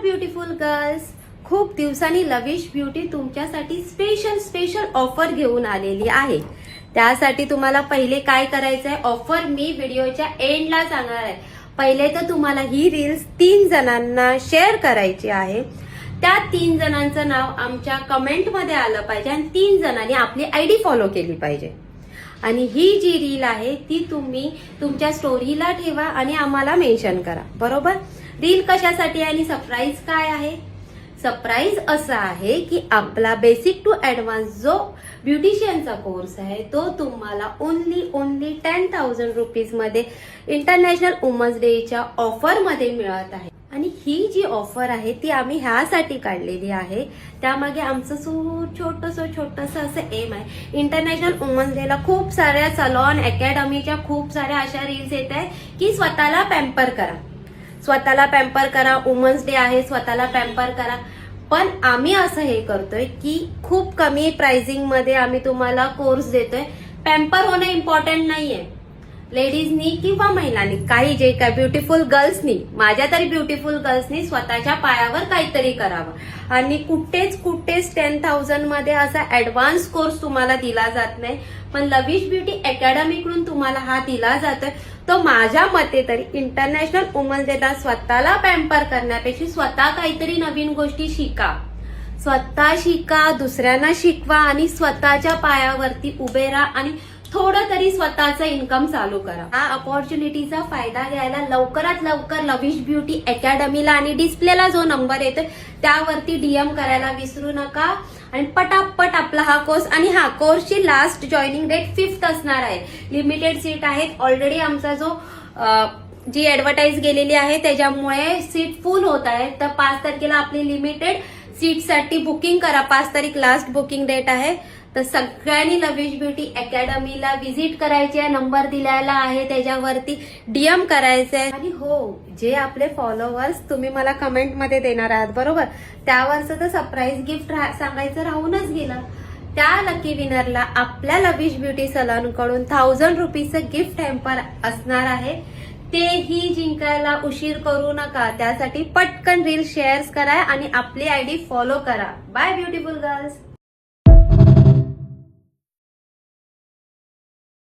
Beautiful girls, खूप दिवसांनी lavish beauty तुमच्यासाठी स्पेशल ऑफर घेऊन आलेली आहे। त्यासाठी तुम्हाला पहिले काय करायचं आहे, ऑफर मी व्हिडिओच्या एंडला सांगणार आहे। पहिले तर तुम्हाला ही रील्स 3 जणांना शेअर करायची आहे। त्या 3 जणांचं नाव आमच्या कमेंटमध्ये आलं पाहिजे आणि 3 जणांनी आपली आयडी फॉलो केली पाहिजे। आणि ही जी रील आहे ती तुम्ही तुमच्या स्टोरीला ठेवा आणि आम्हाला मेन्शन करा, बरोबर। रील कशासाठी आणि सरप्राईज काय आहे? सरप्राईज असा आहे की आपला बेसिक टू ऍडव्हान्स जो ब्युटिशियनचा कोर्स आहे तो तुम्हाला ओनली 10,000 रुपीज मध्ये इंटरनॅशनल वुमन्स डेच्या ऑफर मध्ये मिळत आहे। आणि ही जी ऑफर आहे ती आम्ही ह्यासाठी काढलेली आहे, त्यामागे आमचं छोटस असं एम आहे। इंटरनॅशनल वुमन्स डेला खूप साऱ्या सलॉन अकॅडमीच्या खूप साऱ्या अशा रील्स येत आहे की स्वतःला पॅम्पर करा, वुमन्स डे आहे, स्वतःला पॅम्पर करा। पण आम्ही असं हे करतोय की खूप कमी प्राइसिंग मध्ये आम्ही तुम्हाला कोर्स देतोय। पॅम्पर होणं इम्पॉर्टंट नाहीये, लेडीजनी किंवा महिलांनी, काही जे काय ब्युटिफुल गर्ल्सनी, माझ्या तरी ब्युटिफुल गर्ल्सनी स्वतःच्या पायावर काहीतरी करावं। आणि कुठेच 10,000 मध्ये असा ऍडव्हान्स कोर्स तुम्हाला दिला जात नाही, पण लविश ब्युटी अकॅडमी कडून तुम्हाला हा दिला जातोय। तो माझ्या मते तरी इंटरनॅशनल वुमन्स डेला स्वतःला पॅम्पर करण्यापेक्षा स्वतः काहीतरी नवीन गोष्टी शिका, दुसऱ्यांना शिकवा आणि स्वतःच्या पायावरती उभे राहा आणि थोडं तरी स्वतःचं इन्कम चालू करा। हा अपॉर्च्युनिटीचा फायदा घ्यायला लवकरात लवकर लविश ब्युटी अकॅडमीला आणि डिस्प्लेला जो नंबर येतोय त्यावरती डीएम करायला विसरू नका आणि पटापट आपला हा कोर्स, आणि हा कोर्सची लास्ट जॉईनिंग डेट 5th असणार आहे। लिमिटेड सीट आहेत। ऑलरेडी आमचा जो जी ऍडव्हर्टाईज गेलेली आहे त्याच्यामुळे सीट फुल होत आहे, तर 5 तारखेला आपली लिमिटेड सीटसाठी बुकिंग करा। 5 तारीख लास्ट बुकिंग डेट आहे, तर सगळ्यांनी लविश ब्युटी अकॅडमीला व्हिजिट करायची आहे। नंबर दिलेला आहे त्याच्यावरती डीएम करायचे आहे। आणि हो, जे आपले फॉलोअर्स तुम्ही मला कमेंटमध्ये देणार आहात, बरोबर, त्यावरचं तर सरप्राईज गिफ्ट सांगायचं राहूनच गेलं। त्या लकी विनरला आपल्या लविश ब्युटी सलॉन कडून 1000 रुपीजचं गिफ्ट हॅम्पर असणार आहे। तेही जिंकायला उशीर करू नका, त्यासाठी पटकन रील शेअर करा आणि आपली आयडी फॉलो करा। Bye beautiful girls.